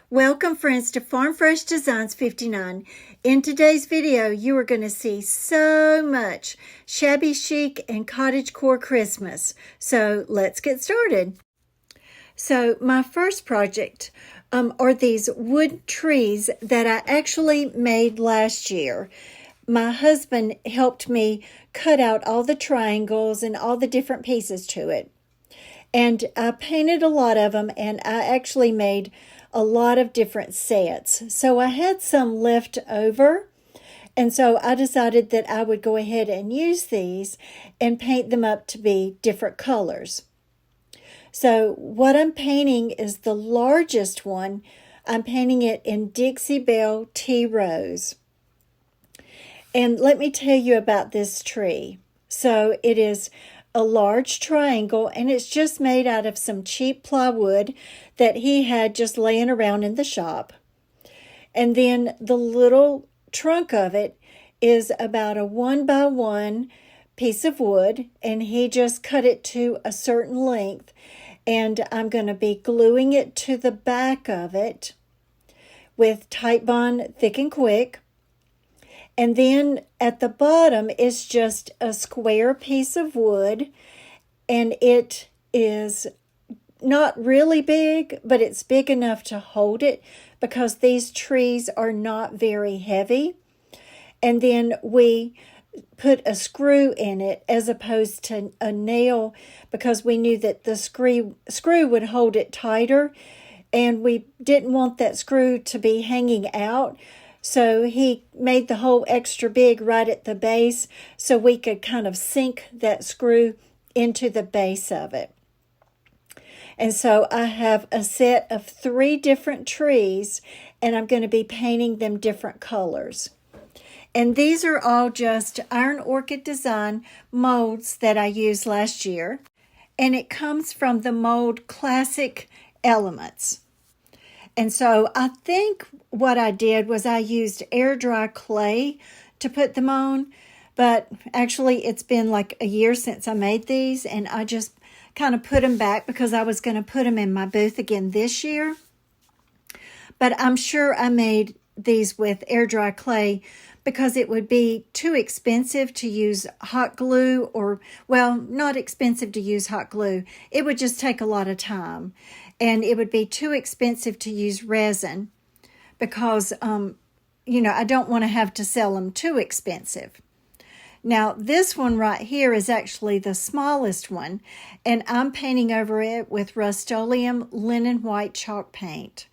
Welcome friends to Farm Fresh Designs 59. In today's video, you are going to see so much shabby chic and cottagecore Christmas. So let's get started. So my first project are these wood trees that I actually made last year. My husband helped me cut out all the triangles and all the different pieces to it. And I painted a lot of them, and I actually made a lot of different sets. So I had some left over, and so I decided that I would go ahead and use these and paint them up to be different colors. So what I'm painting is the largest one. I'm painting it in Dixie Belle Tea Rose. And let me tell you about this tree. So it is a large triangle, and it's just made out of some cheap plywood that he had just laying around in the shop. And then the little trunk of it is about a 1x1 piece of wood, and he just cut it to a certain length, and I'm going to be gluing it to the back of it with Titebond Thick and Quick. And then at the bottom is just a square piece of wood, and it is not really big, but it's big enough to hold it because these trees are not very heavy. And then we put a screw in it as opposed to a nail because we knew that the screw would hold it tighter, and we didn't want that screw to be hanging out. So he made the hole extra big right at the base so we could kind of sink that screw into the base of it. And so I have a set of 3 different trees, and I'm going to be painting them different colors. And these are all just Iron Orchid Design molds that I used last year. And it comes from the mold Classic Elements. And so I think what I did was I used air dry clay to put them on, but actually it's been like a year since I made these, and I just kind of put them back because I was going to put them in my booth again this year. But I'm sure I made these with air dry clay because it would be too expensive to use hot glue, or, well, not expensive to use hot glue. It would just take a lot of time, and it would be too expensive to use resin because, I don't want to have to sell them too expensive. Now, this one right here is actually the smallest one, and I'm painting over it with Rust-Oleum Linen White Chalk Paint.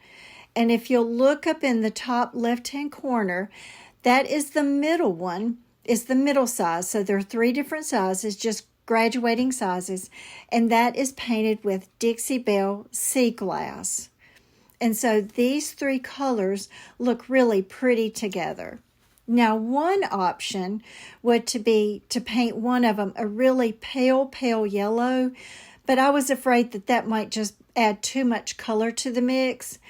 And if you'll look up in the top left-hand corner, that is the middle one, is the middle size. So there are 3 different sizes, just graduating sizes, and that is painted with Dixie Belle Sea Glass. And so these 3 colors look really pretty together. Now, one option would be to paint one of them a really pale yellow, but I was afraid that might just add too much color to the mix.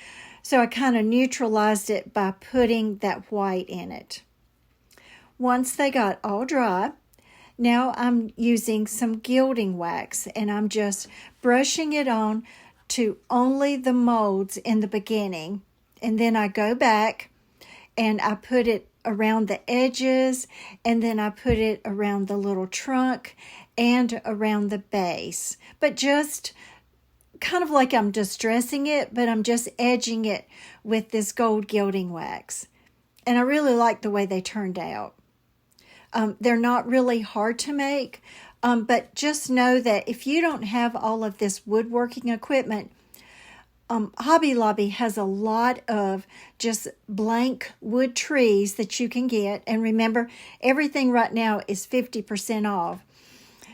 So I kind of neutralized it by putting that white in it. Once they got all dry, now I'm using some gilding wax, and I'm just brushing it on to only the molds in the beginning. And then I go back and I put it around the edges, and then I put it around the little trunk and around the base. But just kind of like I'm distressing it, but I'm just edging it with this gold gilding wax. And I really like the way they turned out. They're not really hard to make, but just know that if you don't have all of this woodworking equipment, Hobby Lobby has a lot of just blank wood trees that you can get. And remember, everything right now is 50% off.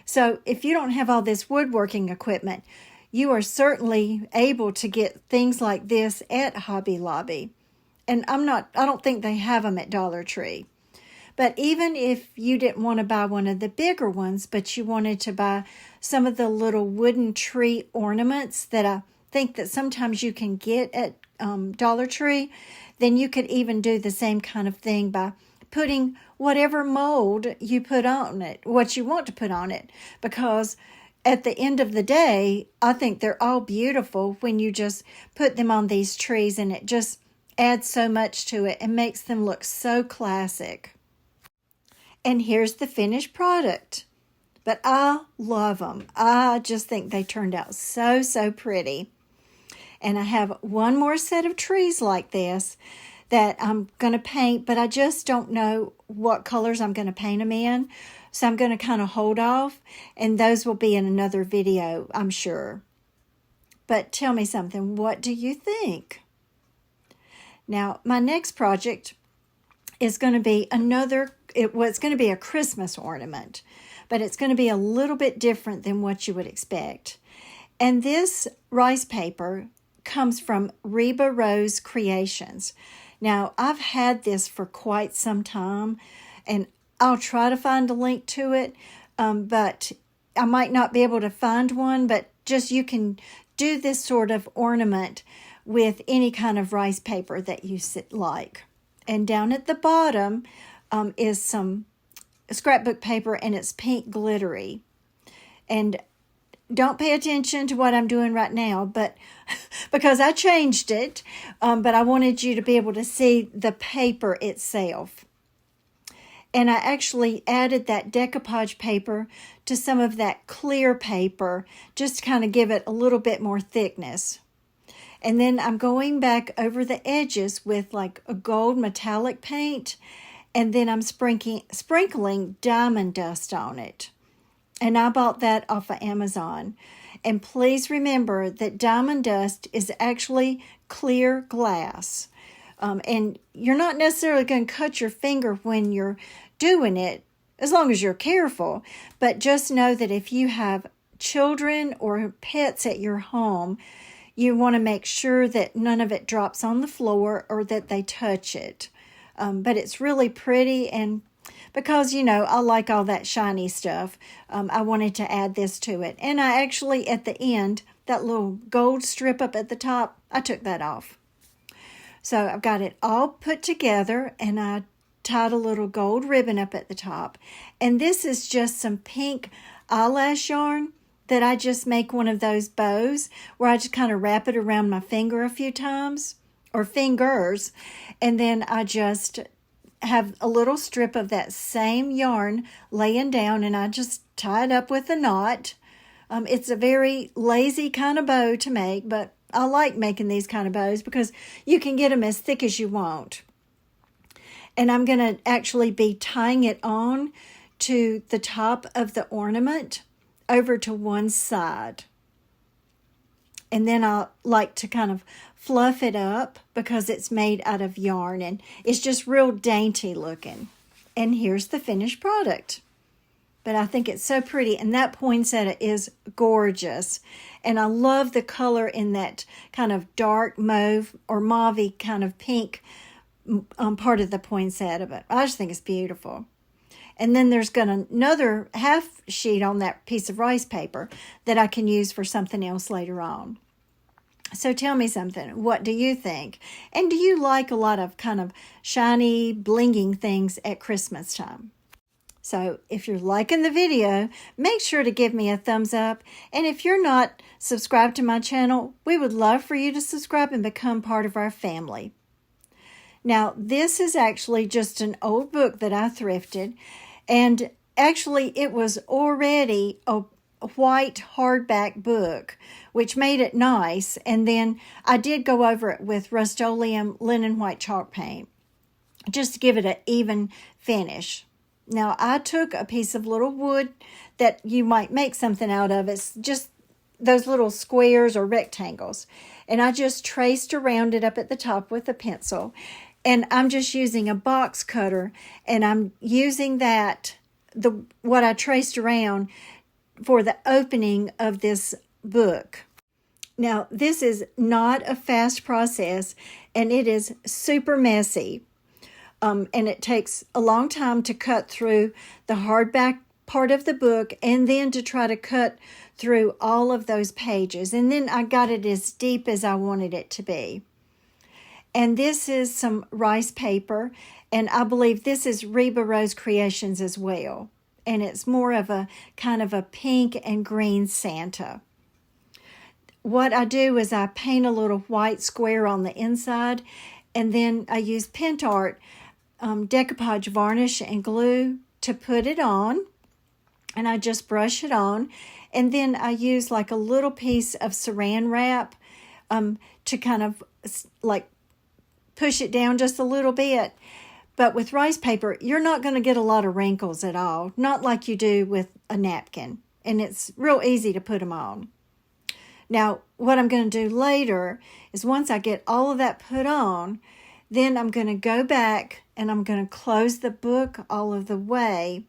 So if you don't have all this woodworking equipment, you are certainly able to get things like this at Hobby Lobby. And I don't think they have them at Dollar Tree. But even if you didn't want to buy one of the bigger ones, but you wanted to buy some of the little wooden tree ornaments that I think that sometimes you can get at Dollar Tree, then you could even do the same kind of thing by putting whatever mold you put on it, what you want to put on it, because at the end of the day, I think they're all beautiful when you just put them on these trees, and it just adds so much to it and makes them look so classic. And here's the finished product. But I love them. I just think they turned out so, so pretty. And I have one more set of trees like this that I'm going to paint, but I just don't know what colors I'm going to paint them in. So I'm going to kind of hold off, and those will be in another video, I'm sure. But tell me something, what do you think? Now, my next project is going to be it's going to be a Christmas ornament, but it's going to be a little bit different than what you would expect. And this rice paper comes from Reba Rose Creations. Now, I've had this for quite some time, and I'll try to find a link to it, but I might not be able to find one, but just you can do this sort of ornament with any kind of rice paper that you like. And down at the bottom is some scrapbook paper, and it's pink glittery. And don't pay attention to what I'm doing right now, but because I changed it, but I wanted you to be able to see the paper itself. And I actually added that decoupage paper to some of that clear paper, just to kind of give it a little bit more thickness. And then I'm going back over the edges with like a gold metallic paint, and then I'm sprinkling diamond dust on it. And I bought that off of Amazon. And please remember that diamond dust is actually clear glass. And you're not necessarily going to cut your finger when you're doing it, as long as you're careful. But just know that if you have children or pets at your home, you want to make sure that none of it drops on the floor or that they touch it. But it's really pretty, and because, I like all that shiny stuff, I wanted to add this to it. And I actually, at the end, that little gold strip up at the top, I took that off. So I've got it all put together, and I tied a little gold ribbon up at the top. And this is just some pink eyelash yarn that I just make one of those bows where I just kind of wrap it around my finger a few times, or fingers, and then I just have a little strip of that same yarn laying down, and I just tie it up with a knot. It's a very lazy kind of bow to make, but I like making these kind of bows because you can get them as thick as you want. And I'm going to actually be tying it on to the top of the ornament over to one side. And then I like to kind of fluff it up because it's made out of yarn, and it's just real dainty looking. And here's the finished product. But I think it's so pretty, and that poinsettia is gorgeous. And I love the color in that kind of dark mauve or mauve kind of pink part of the poinsettia, but I just think it's beautiful. And then there's another half sheet on that piece of rice paper that I can use for something else later on. So tell me something. What do you think? And do you like a lot of kind of shiny, blinging things at Christmas time? So if you're liking the video, make sure to give me a thumbs up. And if you're not subscribed to my channel, we would love for you to subscribe and become part of our family. Now, this is actually just an old book that I thrifted. And actually, it was already a white hardback book, which made it nice. And then I did go over it with Rust-Oleum linen white chalk paint, just to give it an even finish. Now, I took a piece of little wood that you might make something out of. It's just those little squares or rectangles. And I just traced around it up at the top with a pencil. And I'm just using a box cutter, and I'm using what I traced around for the opening of this book. Now, this is not a fast process, and it is super messy. And it takes a long time to cut through the hardback part of the book, and then to try to cut through all of those pages. And then I got it as deep as I wanted it to be. And this is some rice paper, and I believe this is Reba Rose Creations as well. and it's more of a kind of a pink and green Santa. What I do is I paint a little white square on the inside, and then I use Pentart decoupage varnish and glue to put it on, and I just brush it on, and then I use like a little piece of saran wrap to kind of like push it down just a little bit. But with rice paper, you're not going to get a lot of wrinkles at all, not like you do with a napkin, and it's real easy to put them on. Now, what I'm going to do later is once I get all of that put on, then I'm going to go back and I'm going to close the book all of the way.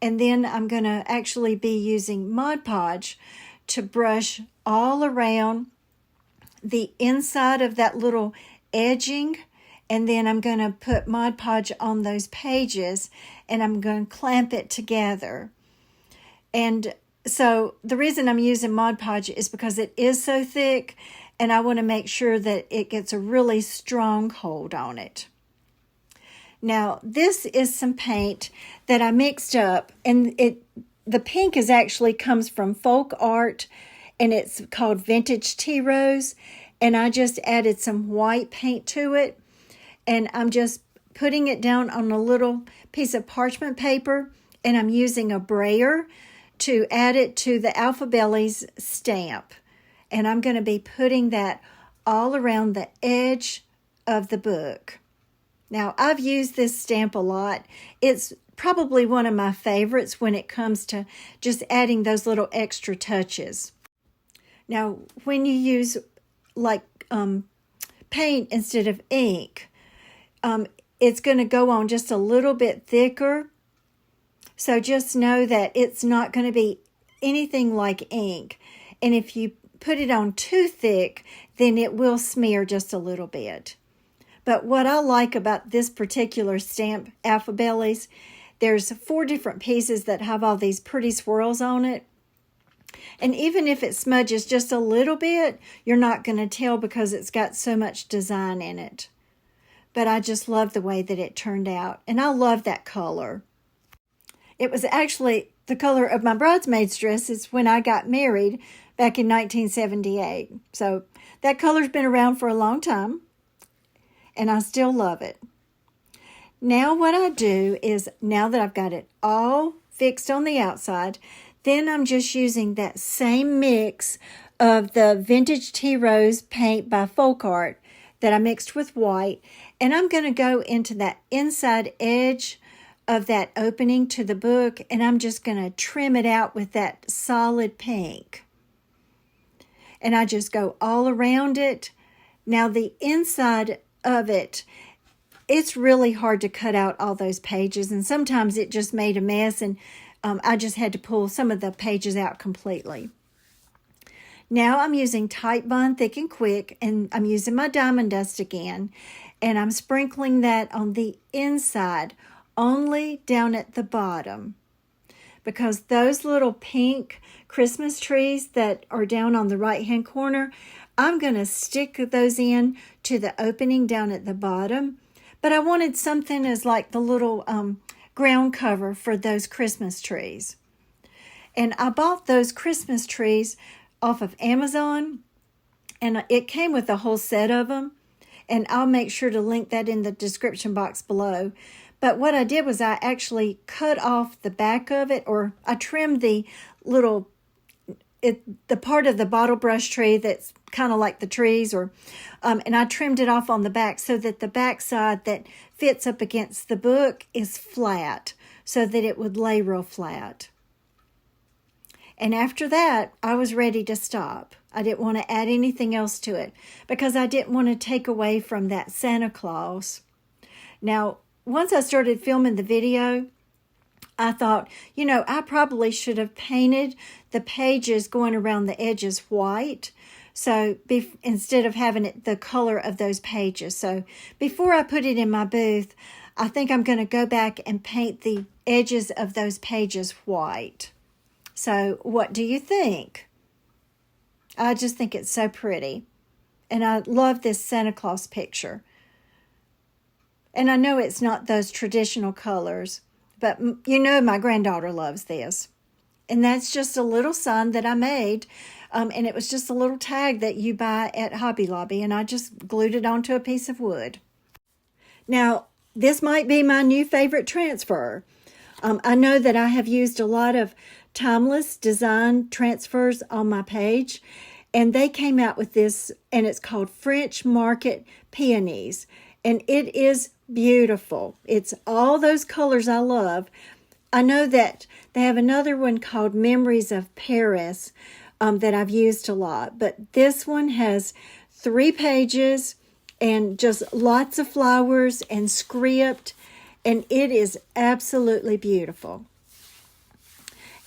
And then I'm going to actually be using Mod Podge to brush all around the inside of that little edging. And then I'm going to put Mod Podge on those pages and I'm going to clamp it together. And so the reason I'm using Mod Podge is because it is so thick, and I want to make sure that it gets a really strong hold on it. Now, this is some paint that I mixed up, and the pink actually comes from Folk Art, and it's called Vintage Tea Rose, and I just added some white paint to it, and I'm just putting it down on a little piece of parchment paper, and I'm using a brayer to add it to the Alphabellies stamp. And I'm going to be putting that all around the edge of the book. Now, I've used this stamp a lot. It's probably one of my favorites when it comes to just adding those little extra touches. Now, when you use like paint instead of ink, it's going to go on just a little bit thicker. So just know that it's not going to be anything like ink. And if you put it on too thick, then it will smear just a little bit. But what I like about this particular stamp, Alphabellies, there's 4 different pieces that have all these pretty swirls on it. And even if it smudges just a little bit, you're not going to tell because it's got so much design in it. But I just love the way that it turned out. And I love that color. It was actually the color of my bridesmaid's dresses when I got married back in 1978. So that color's been around for a long time, and I still love it. Now what I do is, now that I've got it all fixed on the outside, then I'm just using that same mix of the Vintage Tea Rose paint by Folk Art that I mixed with white, and I'm going to go into that inside edge of that opening to the book, and I'm just going to trim it out with that solid pink. And I just go all around it. Now the inside of it, it's really hard to cut out all those pages, and sometimes it just made a mess, and I just had to pull some of the pages out completely. Now I'm using Titebond Thick and Quick, and I'm using my diamond dust again, and I'm sprinkling that on the inside, only down at the bottom, because those little pink Christmas trees that are down on the right hand corner, I'm going to stick those in to the opening down at the bottom. But I wanted something as like the little ground cover for those Christmas trees. And I bought those Christmas trees off of Amazon, and it came with a whole set of them, and I'll make sure to link that in the description box below. But what I did was I actually cut off the back of it, or I trimmed the little, the part of the bottle brush tree that's kind of like the trees, or and I trimmed it off on the back so that the back side that fits up against the book is flat, so that it would lay real flat. And after that, I was ready to stop. I didn't want to add anything else to it because I didn't want to take away from that Santa Claus. Now, once I started filming the video, I thought, I probably should have painted the pages going around the edges white. So instead of having it the color of those pages. So before I put it in my booth, I think I'm going to go back and paint the edges of those pages white. So what do you think? I just think it's so pretty. And I love this Santa Claus picture. And I know it's not those traditional colors, but you know my granddaughter loves this. And that's just a little sign that I made. And it was just a little tag that you buy at Hobby Lobby. And I just glued it onto a piece of wood. Now, this might be my new favorite transfer. I know that I have used a lot of timeless design transfers on my page. And they came out with this, and it's called French Market Peonies. And it is beautiful. It's all those colors I love. I know that they have another one called Memories of Paris that I've used a lot. But this one has 3 pages and just lots of flowers and script. And it is absolutely beautiful.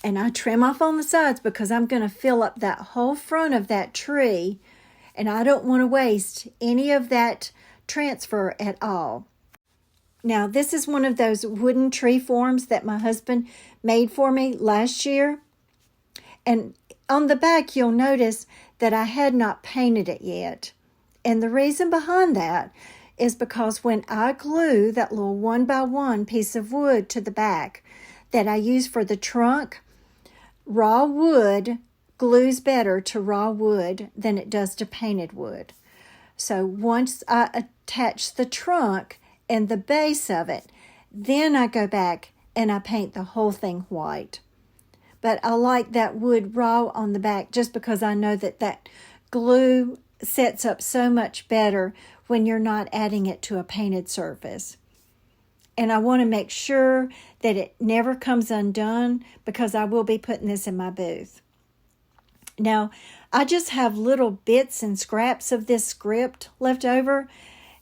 And I trim off on the sides because I'm going to fill up that whole front of that tree. And I don't want to waste any of that transfer at all. Now, this is one of those wooden tree forms that my husband made for me last year. And on the back, you'll notice that I had not painted it yet. And the reason behind that is because when I glue that little 1x1 piece of wood to the back that I use for the trunk, raw wood glues better to raw wood than it does to painted wood. So once I attach the trunk and the base of it, then I go back and I paint the whole thing white. But I like that wood raw on the back just because I know that that glue sets up so much better when you're not adding it to a painted surface. And I want to make sure that it never comes undone because I will be putting this in my booth. Now, I just have little bits and scraps of this script left over,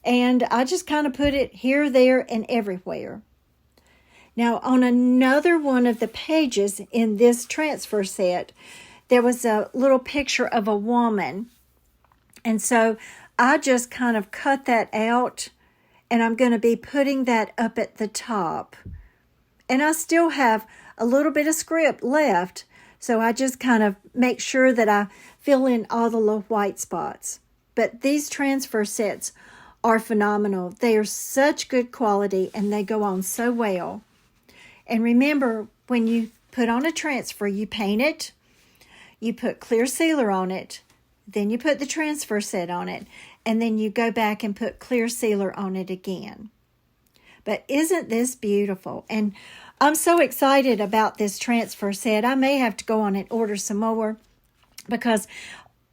and I just kind of put it here, there, and everywhere. Now, on another one of the pages in this transfer set, there was a little picture of a woman. And so I just kind of cut that out, and I'm going to be putting that up at the top. And I still have a little bit of script left, so I just kind of make sure that I fill in all the little white spots. But these transfer sets are phenomenal. They are such good quality, and they go on so well. And remember, when you put on a transfer, you paint it, you put clear sealer on it, then you put the transfer set on it, and then you go back and put clear sealer on it again. But isn't this beautiful? And I'm so excited about this transfer set. I may have to go on and order some more because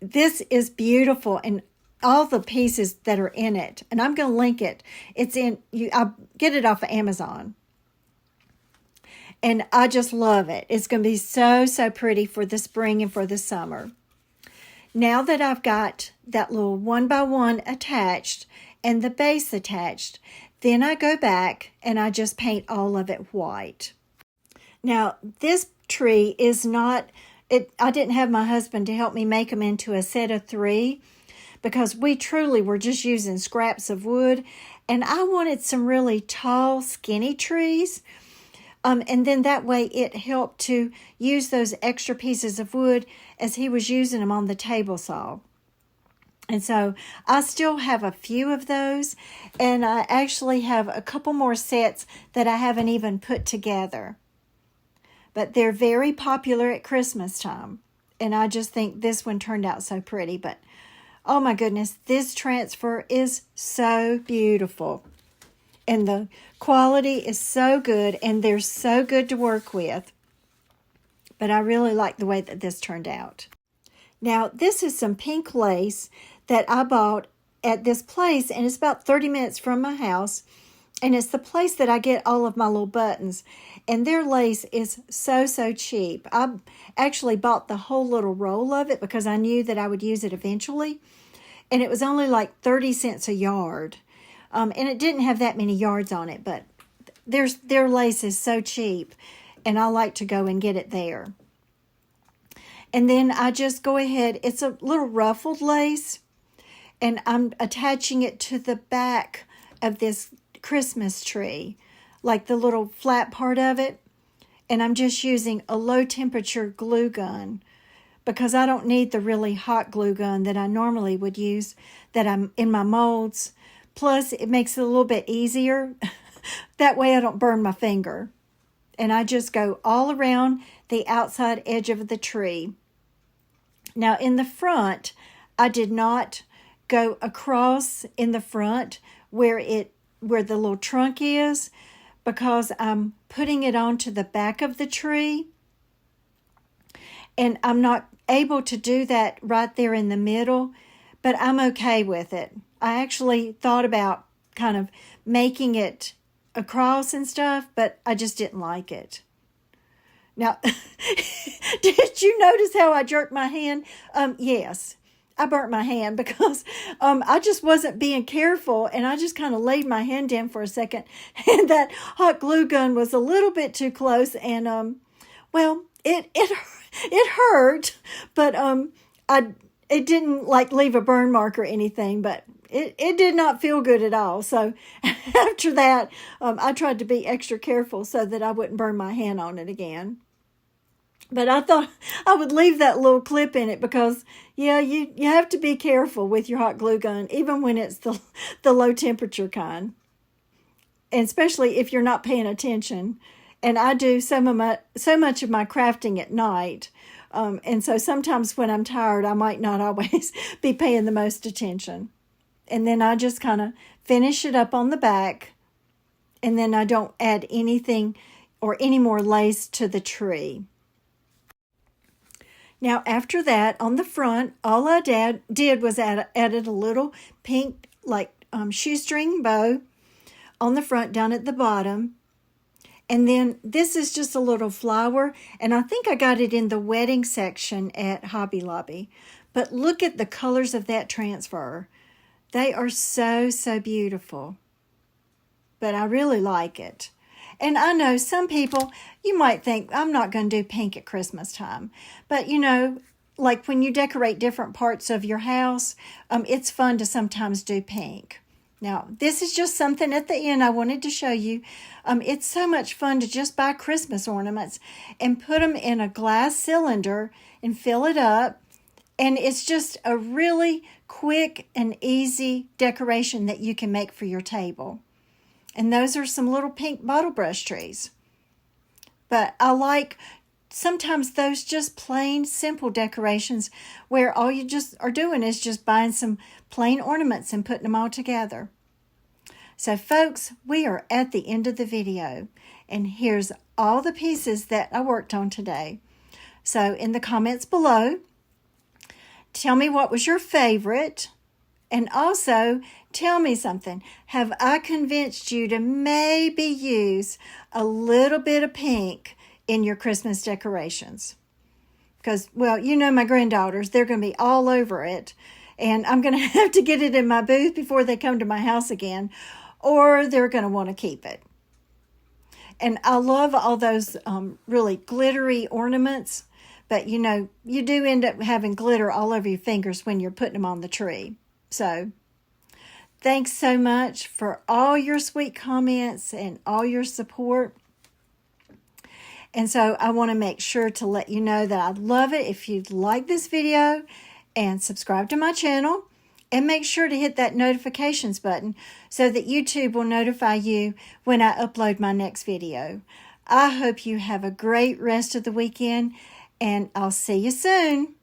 this is beautiful, and all the pieces that are in it. And I'm going to link it. I'll get it off of Amazon. And I just love it. It's going to be so, so pretty for the spring and for the summer. Now that I've got that little 1x1 attached and the base attached, then I go back and I just paint all of it white. Now, this tree is not, I didn't have my husband to help me make them into a set of 3 because we truly were just using scraps of wood, and I wanted some really tall, skinny trees. And then that way it helped to use those extra pieces of wood as he was using them on the table saw. And so I still have a few of those, and I actually have a couple more sets that I haven't even put together. But they're very popular at Christmas time, and I just think this one turned out so pretty. But oh my goodness, this transfer is so beautiful. And the quality is so good, and they're so good to work with. But I really like the way that this turned out. Now, this is some pink lace that I bought at this place, and it's about 30 minutes from my house. And it's the place that I get all of my little buttons. And their lace is so, so cheap. I actually bought the whole little roll of it because I knew that I would use it eventually. And it was only like 30 cents a yard. And it didn't have that many yards on it, but their lace is so cheap, and I like to go and get it there. And then I just go ahead, it's a little ruffled lace, and I'm attaching it to the back of this Christmas tree, like the little flat part of it, and I'm just using a low temperature glue gun because I don't need the really hot glue gun that I normally would use that I'm in my molds. Plus, it makes it a little bit easier. That way I don't burn my finger. and I just go all around the outside edge of the tree. Now in the front, I did not go across in the front where the little trunk is, because I'm putting it onto the back of the tree, and I'm not able to do that right there in the middle, but I'm okay with it. I actually thought about kind of making it across and stuff, but I just didn't like it. Now, did you notice how I jerked my hand? Yes, I burnt my hand because I just wasn't being careful, and I just kind of laid my hand down for a second, and that hot glue gun was a little bit too close, and well, it hurt, but it didn't like leave a burn mark or anything, but it did not feel good at all. So after that, I tried to be extra careful so that I wouldn't burn my hand on it again. But I thought I would leave that little clip in it because, yeah, you have to be careful with your hot glue gun, even when it's the low temperature kind. And especially if you're not paying attention. And I do so much of my crafting at night. And so sometimes when I'm tired, I might not always be paying the most attention. And then I just kind of finish it up on the back. And then I don't add anything or any more lace to the tree. Now, after that, on the front, all I did was added a little pink, like shoestring bow on the front down at the bottom. And then this is just a little flower, and I think I got it in the wedding section at Hobby Lobby. But look at the colors of that transfer. They are so, so beautiful. But I really like it. And I know some people, you might think, I'm not going to do pink at Christmas time. But, you know, like when you decorate different parts of your house, it's fun to sometimes do pink. Now, this is just something at the end I wanted to show you. It's so much fun to just buy Christmas ornaments and put them in a glass cylinder and fill it up. And it's just a really quick and easy decoration that you can make for your table. And those are some little pink bottle brush trees. But I like sometimes those just plain simple decorations where all you just are doing is just buying some plain ornaments and putting them all together. So folks, we are at the end of the video, and here's all the pieces that I worked on today. So in the comments below, tell me what was your favorite, and also tell me something. Have I convinced you to maybe use a little bit of pink in your Christmas decorations? Because, well, you know my granddaughters, they're going to be all over it. And I'm going to have to get it in my booth before they come to my house again, or they're going to want to keep it. And I love all those really glittery ornaments. But, you know, you do end up having glitter all over your fingers when you're putting them on the tree. So, thanks so much for all your sweet comments and all your support. And so I want to make sure to let you know that I love it if you like this video, and subscribe to my channel, and make sure to hit that notifications button so that YouTube will notify you when I upload my next video. I hope you have a great rest of the weekend, and I'll see you soon.